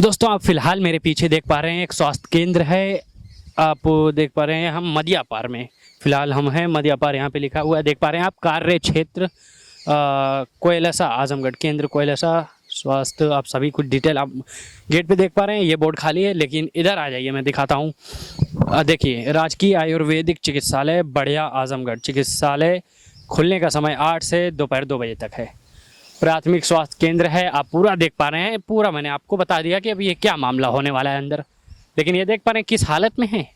दोस्तों आप फिलहाल मेरे पीछे देख पा रहे हैं एक स्वास्थ्य केंद्र है। आप देख पा रहे हैं हम मदियापार में फिलहाल हम हैं। मदियापार यहाँ पे लिखा हुआ है, देख पा रहे हैं आप। कार्य क्षेत्र कोयलसा आजमगढ़ केंद्र कोयलसा स्वास्थ्य, आप सभी कुछ डिटेल आप गेट पे देख पा रहे हैं। ये बोर्ड खाली है, लेकिन इधर आ जाइए मैं दिखाता हूँ। देखिए, राजकीय आयुर्वेदिक चिकित्सालय बढ़िया आजमगढ़ चिकित्सालय खुलने का समय 8 से दोपहर 2 बजे तक है। प्राथमिक स्वास्थ्य केंद्र है, आप पूरा देख पा रहे हैं। पूरा मैंने आपको बता दिया कि अभी ये क्या मामला होने वाला है अंदर, लेकिन ये देख पा रहे हैं किस हालत में है।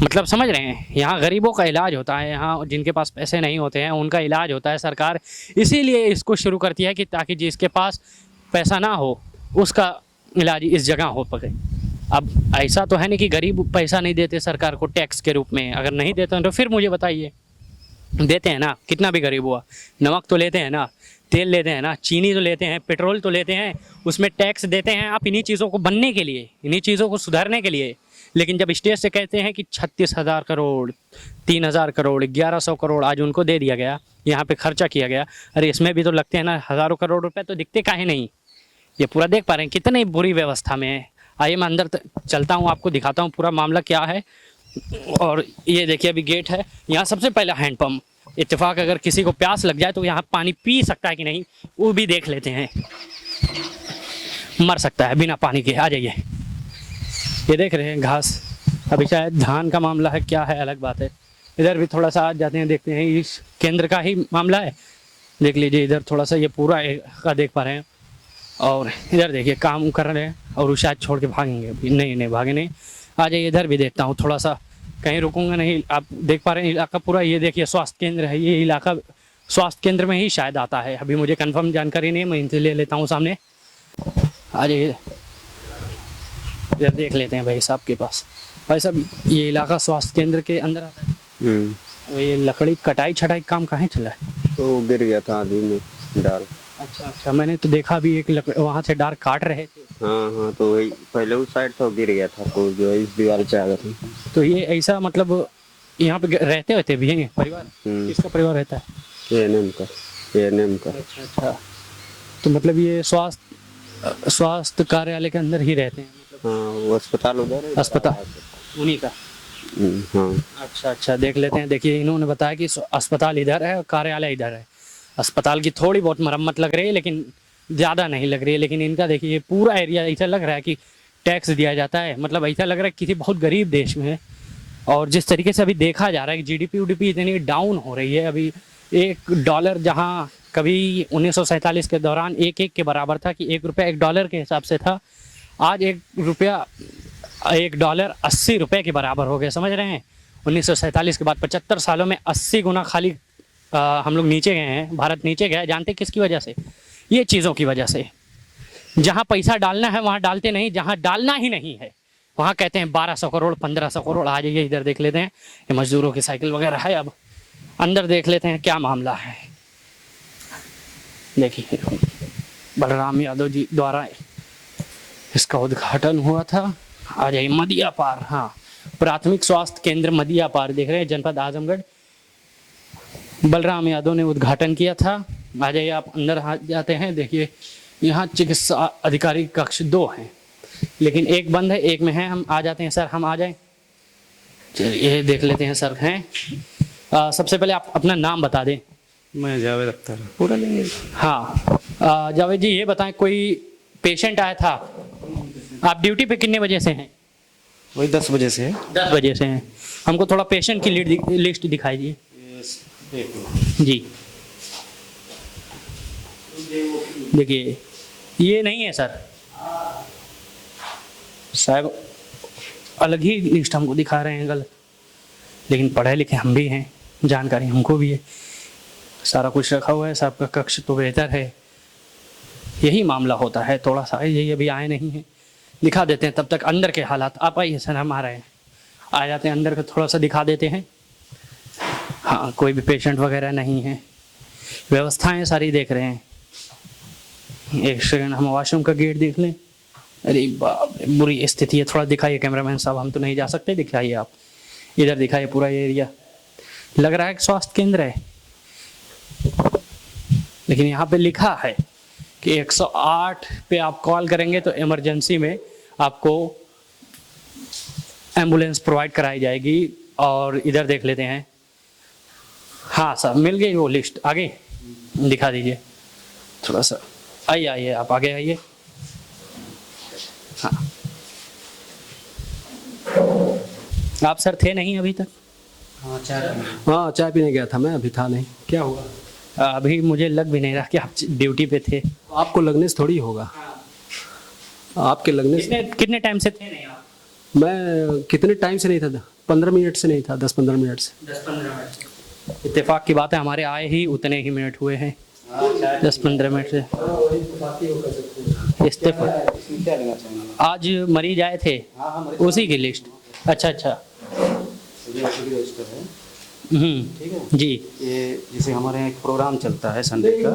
मतलब समझ रहे हैं, यहाँ गरीबों का इलाज होता है, यहाँ जिनके पास पैसे नहीं होते हैं उनका इलाज होता है। सरकार इसीलिए इसको शुरू करती है कि ताकि जिसके पास पैसा ना हो उसका इलाज इस जगह हो सके। अब ऐसा तो है नहीं कि गरीब पैसा नहीं देते सरकार को टैक्स के रूप में। अगर नहीं देते हैं तो फिर मुझे बताइए, देते हैं ना। कितना भी गरीब हुआ, नमक तो लेते हैं ना, तेल लेते हैं ना, चीनी तो लेते हैं, पेट्रोल तो लेते हैं, उसमें टैक्स देते हैं आप इन्हीं चीज़ों को बनने के लिए, इन्हीं चीज़ों को सुधारने के लिए। लेकिन जब स्टेज से कहते हैं कि 36,000 करोड़, 3,000 करोड़, 1100 करोड़ आज उनको दे दिया गया, यहाँ पे खर्चा किया गया, अरे इसमें भी तो लगते हैं ना हज़ारों करोड़ रुपए, तो दिखते काहे नहीं। ये पूरा देख पा रहे हैं कितनी बुरी व्यवस्था में है। आइए मैं अंदर चलता हूँ, आपको दिखाता हूँ पूरा मामला क्या है। और ये देखिए अभी गेट है, यहाँ सबसे पहला हैंडपम्प। इत्तेफाक अगर किसी को प्यास लग जाए तो यहाँ पानी पी सकता है कि नहीं वो भी देख लेते हैं। मर सकता है बिना पानी के। आ जाइए, ये देख रहे हैं घास। अभी शायद धान का मामला है, क्या है अलग बात है। इधर भी थोड़ा सा आज जाते हैं, देखते हैं। इस केंद्र का ही मामला है, देख लीजिए। इधर थोड़ा सा ये पूरा का देख पा रहे हैं। और इधर देखिए काम कर रहे हैं, और वो शायद छोड़ के भागेंगे अभी। नहीं भागे नहीं। आ जाइए, इधर भी देखता हूँ थोड़ा सा, कहीं रुकूंगा नहीं। आप देख पा रहे हैं इलाका पूरा, ये देखिए स्वास्थ्य केंद्र है। ये इलाका स्वास्थ्य केंद्र में ही शायद आता है, अभी मुझे कंफर्म जानकारी नहीं है, मैं इनसे ले लेता हूँ सामने। आ जाइए, इधर देख लेते हैं भाई साहब के पास। भाई साहब, ये इलाका स्वास्थ्य केंद्र के अंदर आता है। ये लकड़ी कटाई छटाई काम कहाँ चला है? तो गिर गया था आदमी में डाल। अच्छा, मैंने तो देखा भी एक वहाँ से डार काट रहे थे। हाँ, तो वही पहले उस साइड तो गिर गया था, तो जो है इस दीवार पे आ गया था। तो ये ऐसा मतलब यहाँ पे रहते होते भी हैं परिवार? किसका परिवार रहता है? एएनएम का। अच्छा, तो मतलब ये स्वास्थ्य कार्यालय के अंदर ही रहते हैं मतलब? हाँ, वो अस्पताल उधर है। अस्पताल उन्हीं का? हाँ। अच्छा, देख लेते हैं। देखिए, इन्होंने बताया कि अस्पताल इधर है और कार्यालय इधर है। अस्पताल की थोड़ी बहुत मरम्मत लग रही है, लेकिन ज़्यादा नहीं लग रही है। लेकिन इनका देखिए पूरा एरिया ऐसा लग रहा है कि टैक्स दिया जाता है। मतलब ऐसा लग रहा है किसी बहुत गरीब देश में है। और जिस तरीके से अभी देखा जा रहा है कि जीडीपी उडीपी इतनी डाउन हो रही है। अभी $1 जहाँ कभी 1947 के दौरान 1 के बराबर था, कि $1 के हिसाब से था, आज $1 80 के बराबर हो गया। समझ रहे हैं? 1947 के बाद 75 सालों में 80 गुना खाली हम लोग नीचे गए हैं, भारत नीचे गया। जानते किसकी वजह से? ये चीज़ों की वजह से। जहाँ पैसा डालना है वहाँ डालते नहीं, जहाँ डालना ही नहीं है वहाँ कहते हैं 1200 करोड़ 1500 करोड़। आ जाइए, इधर देख लेते हैं। ये मजदूरों की साइकिल वगैरह है। अब अंदर देख लेते हैं क्या मामला है। देखिए, बलराम यादव जी द्वारा इसका उद्घाटन हुआ था। आ जाइए, मदियापार। हाँ, प्राथमिक स्वास्थ्य केंद्र मदियापार देख रहे हैं, जनपद आजमगढ़। बलराम यादव ने उद्घाटन किया था। आ जाइए, आप अंदर आ जाते हैं। देखिए, यहाँ चिकित्सा अधिकारी कक्ष 2 हैं, लेकिन एक बंद है, एक में है। हम आ जाते हैं सर, हम आ जाएं। चलिए देख लेते हैं सर हैं। सबसे पहले आप अपना नाम बता दें। मैं जावेद अख्तर। पूरा लेंगे? हाँ, जावेद जी ये बताएं, कोई पेशेंट आया था? आप ड्यूटी पे कितने बजे से हैं? वही 10 बजे से है। 10 बजे से हैं। हमको थोड़ा पेशेंट की लिस्ट दिखाई दिए जी। देखिए, ये नहीं है सर साहब, अलग ही लिस्ट हमको दिखा रहे हैं, गलत। लेकिन पढ़े लिखे हम भी हैं, जानकारी हमको भी है, सारा कुछ रखा हुआ है। साहब का कक्ष तो बेहतर है। यही मामला होता है थोड़ा सा। यही अभी आए नहीं हैं, दिखा देते हैं तब तक अंदर के हालात। आप आइए सर, हम आ रहे हैं। आ जाते हैं अंदर का, थोड़ा सा दिखा देते हैं। हाँ, कोई भी पेशेंट वगैरह नहीं है, व्यवस्थाएं सारी देख रहे हैं। एक सेकंड, हम वॉशरूम का गेट देख लें। अरे बाप रे, बुरी स्थिति है। थोड़ा दिखाइए कैमरामैन साहब, हम तो नहीं जा सकते, दिखाइए आप। इधर दिखाइए पूरा एरिया। लग रहा है कि स्वास्थ्य केंद्र है, लेकिन यहाँ पे लिखा है कि 108 पे आप कॉल करेंगे तो इमरजेंसी में आपको एम्बुलेंस प्रोवाइड कराई जाएगी। और इधर देख लेते हैं। हाँ सर, मिल गई वो लिस्ट, आगे दिखा दीजिए थोड़ा सा। आइए आइए, आप आगे आइए। हाँ, आप सर थे नहीं अभी तक? हाँ चाय पीने गया था मैं, अभी था नहीं। क्या हुआ? अभी मुझे लग भी नहीं रहा कि आप ड्यूटी पे थे। आपको लगने से थोड़ी होगा। आपके लगने से। कितने टाइम से थे नहीं आप? मैं कितने टाइम से नहीं था? 15 मिनट से नहीं था, 10-15 मिनट से। 10-15 मिनट से। इत्तेफाक की बात है, हमारे आए ही उतने ही मिनट हुए हैं, 10-15 मिनट से। इस्तीफा आज मरीज आए थे, उसी की लिस्ट। अच्छा अच्छा, ठीक है जी। ये जैसे हमारे यहाँ एक प्रोग्राम चलता है संडे का,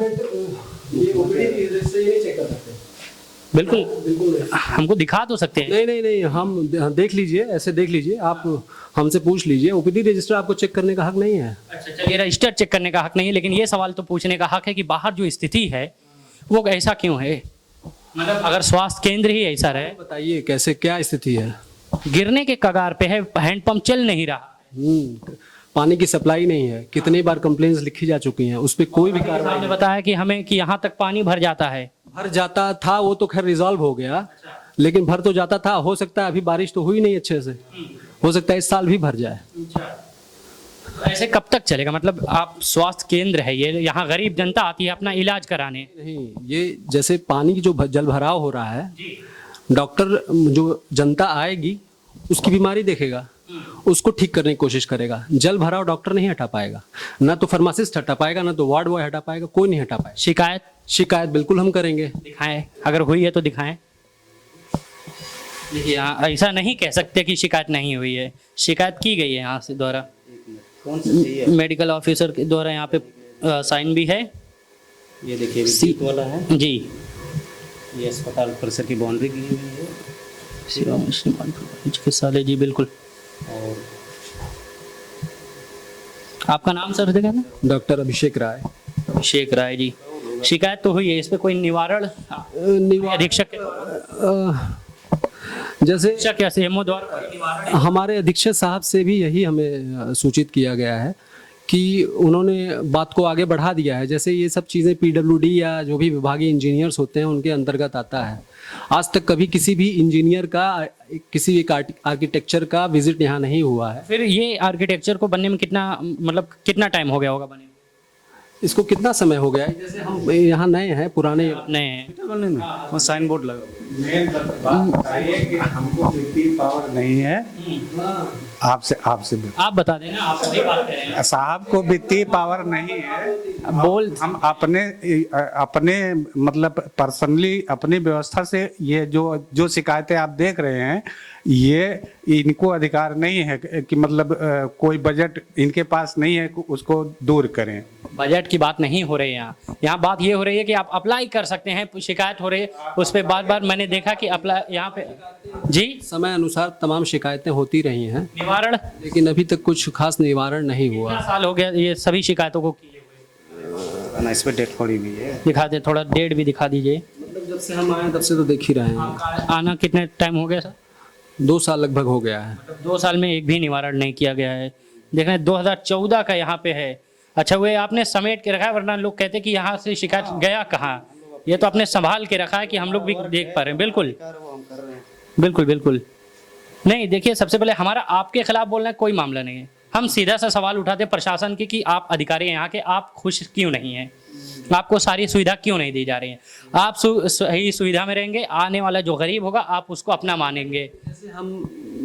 बिल्कुल हमको दिखा तो सकते हैं। नहीं हम देख लीजिए, ऐसे देख लीजिए, आप हमसे पूछ लीजिए। ओपीडी रजिस्टर आपको चेक करने का हक नहीं है। अच्छा, चलिए रजिस्टर चेक करने का हक नहीं है, लेकिन ये सवाल तो पूछने का हक है कि बाहर जो स्थिति है वो ऐसा क्यों है? मतलब अगर स्वास्थ्य केंद्र ही ऐसा रहे, बताइए कैसे, क्या स्थिति है? गिरने के कगार पे है, हैंडपंप चल नहीं रहा। पानी की सप्लाई नहीं है। कितनी बार कंप्लेंट्स लिखी जा चुकी हैं, उस पर कोई भी कार्रवाई आपने बताया कि हमें कि यहाँ तक पानी भर जाता है। भर जाता था, वो तो खैर रिजॉल्व हो गया, लेकिन भर तो जाता था। हो सकता है अभी बारिश तो हुई नहीं अच्छे से, हो सकता है इस साल भी भर जाए। ऐसे कब तक चलेगा? मतलब आप स्वास्थ्य केंद्र है ये, यहाँ गरीब जनता आती है अपना इलाज कराने। नहीं, ये जैसे पानी की जो जल भराव हो रहा है, डॉक्टर जो जनता आएगी उसकी बीमारी देखेगा, उसको ठीक करने की कोशिश करेगा। जल भराव डॉक्टर नहीं हटा पाएगा, ना तो फार्मासिस्ट हटा पाएगा, ना तो वार्ड बॉय हटा पाएगा, कोई नहीं हटा पाएगा। शिकायत बिल्कुल हम करेंगे। दिखाएं, अगर हुई है तो दिखाएं। देखिए यहाँ ऐसा नहीं कह सकते कि शिकायत नहीं हुई है, शिकायत की गई है यहाँ से द्वारा। कौन सा मेडिकल ऑफिसर के द्वारा यहाँ पे साइन भी है। ये देखिए विद्युत वाला है जी, ये अस्पताल परिसर की बाउंड्री की हुई है। चिकित्सालय जी, बिल्कुल। और आपका नाम सर देखा ना? डॉक्टर अभिषेक राय। अभिषेक राय जी। शिकायत तो हुई है, इस पे कोई निवारण अधीक्षक जैसे या सीएमओ द्वारा कोई निवारण? हमारे अधीक्षक साहब से भी यही हमें सूचित किया गया है कि उन्होंने बात को आगे बढ़ा दिया है। जैसे ये सब चीज़ें पीडब्ल्यूडी या जो भी विभागीय इंजीनियर्स होते हैं उनके अंतर्गत आता है। आज तक कभी किसी भी इंजीनियर का, किसी एक आर्किटेक्चर का विजिट यहाँ नहीं हुआ है। फिर ये आर्किटेक्चर को बनने में कितना टाइम हो गया होगा बने? इसको कितना समय हो गया है? जैसे हम यहाँ नए हैं, पुराने नहीं, साइन बोर्ड लगा। मेन बात है कि हमको वित्तीय पावर नहीं है। आपसे आप बता देना, आप सही बात कर रहे हैं। साहब को वित्तीय पावर नहीं है। बोल हम अपने मतलब पर्सनली अपनी व्यवस्था से ये जो शिकायतें आप देख रहे हैं, ये इनको अधिकार नहीं है कि मतलब कोई बजट इनके पास नहीं है उसको दूर करें। बजट की बात नहीं हो रही है यहाँ बात ये हो रही है कि आप अप्लाई कर सकते हैं। शिकायत हो रही है उस पर बार मैंने देखा कि अप्लाई यहाँ पे जी समय अनुसार तमाम शिकायतें होती रही हैं, निवारण, लेकिन अभी तक कुछ खास निवारण नहीं हुआ। कितना साल हो गया ये सभी शिकायतों को किए हुए? इस पर डेट पड़ी हुई है। दिखा दे, थोड़ा डेट भी दिखा दीजिए। मतलब जब से हम आए तब से तो देख ही रहे हैं। आना कितने टाइम हो गया सर? 2 साल लगभग हो गया है। 2 साल में एक भी निवारण नहीं किया गया है। देख रहे हैं 2014 का यहाँ पे है। अच्छा, वे आपने समेट के रखा है, वरना लोग कहते हैं कि यहाँ से शिकायत गया कहाँ। ये तो आपने संभाल के रखा है कि हम लोग भी देख पा रहे हैं। बिल्कुल बिल्कुल बिल्कुल नहीं, देखिए सबसे पहले हमारा आपके खिलाफ बोलना कोई मामला नहीं है। हम सीधा सा सवाल उठाते हैं प्रशासन की कि आप अधिकारी हैं यहाँ के, आप खुश क्यों नहीं हैं? आपको सारी सुविधा क्यों नहीं दी जा रही है? आप सही सुविधा में रहेंगे, आने वाला जो गरीब होगा आप उसको अपना मानेंगे।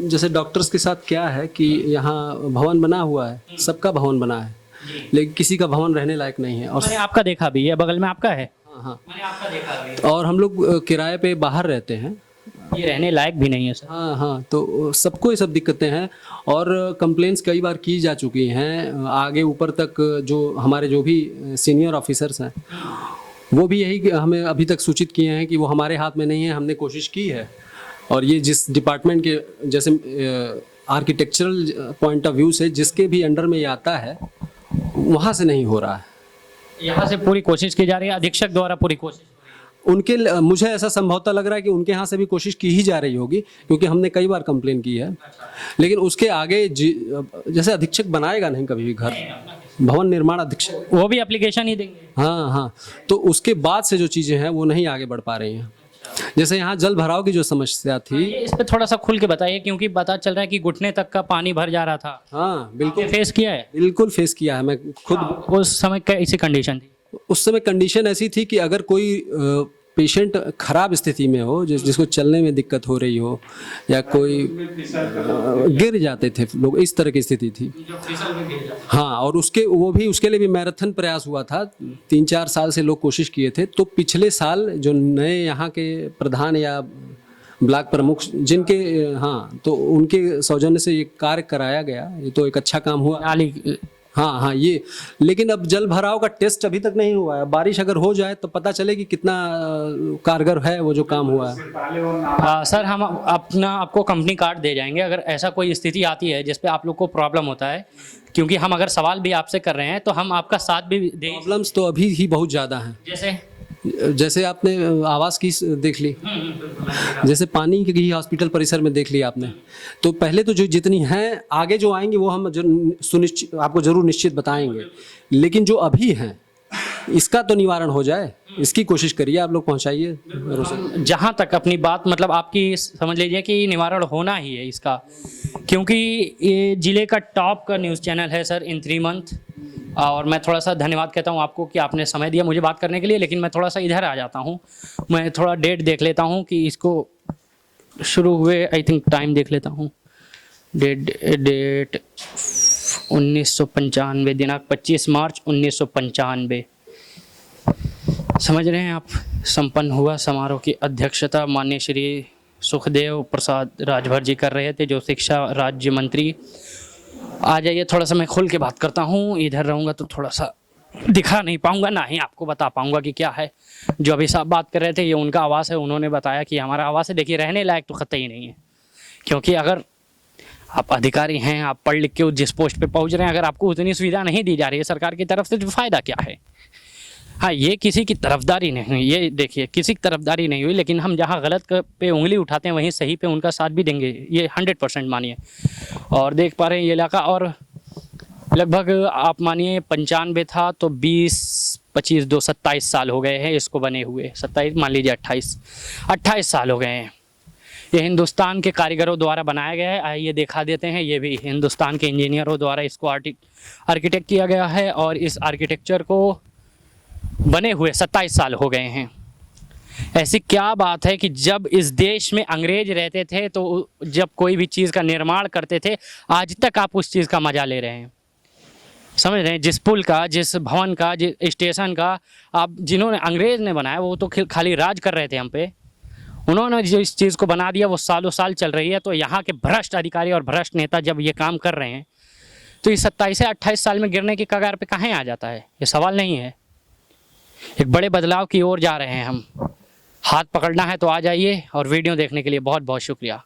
जैसे डॉक्टर्स के साथ क्या है कि यहाँ भवन बना हुआ है, सबका भवन बना है, लेकिन किसी का भवन रहने लायक नहीं है। और मैंने आपका देखा भी है, बगल में आपका है। हाँ, मैंने आपका देखा भी। और हम लोग किराए पे बाहर रहते हैं, ये रहने लायक भी नहीं है सर। हाँ, तो सबको ये सब दिक्कतें हैं और कंप्लेंट्स कई बार की जा चुकी हैं आगे ऊपर तक। जो हमारे जो भी सीनियर ऑफिसर्स हैं वो भी यही हमें अभी तक सूचित किए हैं कि वो हमारे हाथ में नहीं है। हमने कोशिश की है और ये जिस डिपार्टमेंट के जैसे आर्किटेक्चरल पॉइंट ऑफ व्यू से जिसके भी अंडर में ये आता है वहाँ से नहीं हो रहा है। यहाँ से पूरी कोशिश की जा रही है, अधीक्षक द्वारा पूरी कोशिश। मुझे ऐसा संभवतः लग रहा है कि उनके यहाँ से भी कोशिश की ही जा रही होगी, क्योंकि हमने कई बार कंप्लेन की है। लेकिन उसके आगे जैसे अधीक्षक बनाएगा नहीं कभी भी घर, भवन निर्माण अधीक्षक, वो भी एप्लीकेशन ही देंगे। हाँ, तो उसके बाद से जो चीज़ें हैं वो नहीं आगे बढ़ पा रही हैं। जैसे यहाँ जल भराव की जो समस्या थी, इस पे थोड़ा सा खुल के बताइए, क्योंकि पता चल रहा है कि घुटने तक का पानी भर जा रहा था। हाँ बिल्कुल फेस किया है? बिल्कुल फेस किया है, मैं खुद। उस समय कैसी कंडीशन थी? उस समय कंडीशन ऐसी थी कि अगर कोई पेशेंट खराब स्थिति में हो, जिसको चलने में दिक्कत हो रही हो, या कोई गिर जाते थे लोग, इस तरह की स्थिति थी। हाँ, और उसके लिए भी मैराथन प्रयास हुआ था। 3-4 साल से लोग कोशिश किए थे। तो पिछले साल जो नए यहाँ के प्रधान या ब्लॉक प्रमुख जिनके, हाँ, तो उनके सौजन्य से ये कार्य कराया गया। ये तो एक अच्छा काम हुआ। हाँ, ये, लेकिन अब जल भराव का टेस्ट अभी तक नहीं हुआ है। बारिश अगर हो जाए तो पता चलेगी कितना कारगर है वो जो काम हुआ है। सर, हम आपको कंपनी कार्ड दे जाएंगे अगर ऐसा कोई स्थिति आती है जिस पे आप लोग को प्रॉब्लम होता है, क्योंकि हम अगर सवाल भी आपसे कर रहे हैं तो हम आपका साथ भी दें। प्रॉब्लम्स तो अभी ही बहुत ज़्यादा हैं। जैसे आपने आवास की देख ली, जैसे पानी की हॉस्पिटल परिसर में देख लिया आपने। तो पहले तो जो जितनी हैं, आगे जो आएंगी वो हम सुनिश्चित आपको जरूर निश्चित बताएंगे। लेकिन जो अभी हैं इसका तो निवारण हो जाए, इसकी कोशिश करिए आप लोग, पहुंचाइए। जहाँ तक अपनी बात, मतलब आपकी समझ लीजिए कि निवारण होना ही है इसका, क्योंकि ये जिले का टॉप का न्यूज़ चैनल है सर इन 3 मंथ। और मैं थोड़ा सा धन्यवाद कहता हूँ आपको कि आपने समय दिया मुझे बात करने के लिए। लेकिन मैं थोड़ा सा इधर आ जाता हूँ, मैं थोड़ा डेट देख लेता हूँ कि इसको शुरू हुए, आई थिंक टाइम देख लेता हूँ। डेट 1995, दिनांक 25 मार्च 1995। समझ रहे हैं आप। संपन्न हुआ समारोह की अध्यक्षता माननीय श्री सुखदेव प्रसाद राजभर जी कर रहे थे, जो शिक्षा राज्य मंत्री। आ जाइए, थोड़ा सा मैं खुल के बात करता हूँ। इधर रहूँगा तो थोड़ा सा दिखा नहीं पाऊँगा, ना ही आपको बता पाऊँगा कि क्या है। जो अभी साहब बात कर रहे थे ये उनका आवास है, उन्होंने बताया कि हमारा आवास है। देखिए, रहने लायक तो कतई नहीं है, क्योंकि अगर आप अधिकारी हैं, आप पढ़ लिख के जिस पोस्ट पे पहुँच रहे हैं, अगर आपको उतनी सुविधा नहीं दी जा रही है सरकार की तरफ से, तो फ़ायदा क्या है। हाँ, ये किसी की तरफदारी नहीं हुई, ये देखिए किसी की तरफदारी नहीं हुई। लेकिन हम जहाँ गलत पे उंगली उठाते हैं वहीं सही पे उनका साथ भी देंगे, ये 100% मानिए। और देख पा रहे हैं ये इलाका, और लगभग आप मानिए 95 था तो 20, 25, 2, 27 साल हो गए हैं इसको बने हुए। 27 मान लीजिए, 28 साल हो गए हैं। ये हिंदुस्तान के कारीगरों द्वारा बनाया गया है। आइए दिखा देते हैं। ये भी हिंदुस्तान के इंजीनियरों द्वारा इसको आर्किटेक्ट किया गया है, और इस आर्किटेक्चर को बने हुए 27 साल हो गए हैं। ऐसी क्या बात है कि जब इस देश में अंग्रेज रहते थे तो जब कोई भी चीज़ का निर्माण करते थे, आज तक आप उस चीज़ का मजा ले रहे हैं। समझ रहे हैं, जिस पुल का, जिस भवन का, जिस स्टेशन का, आप जिन्होंने अंग्रेज ने बनाया वो तो खाली राज कर रहे थे हम पे। उन्होंने जो इस चीज़ को बना दिया वो सालों साल चल रही है। तो यहाँ के भ्रष्ट अधिकारी और भ्रष्ट नेता जब ये काम कर रहे हैं तो ये 27 से 28 साल में गिरने की कगार पे कहाँ आ जाता है, ये सवाल नहीं है। एक बड़े बदलाव की ओर जा रहे हैं हम। हाथ पकड़ना है तो आ जाइए, और वीडियो देखने के लिए बहुत बहुत शुक्रिया।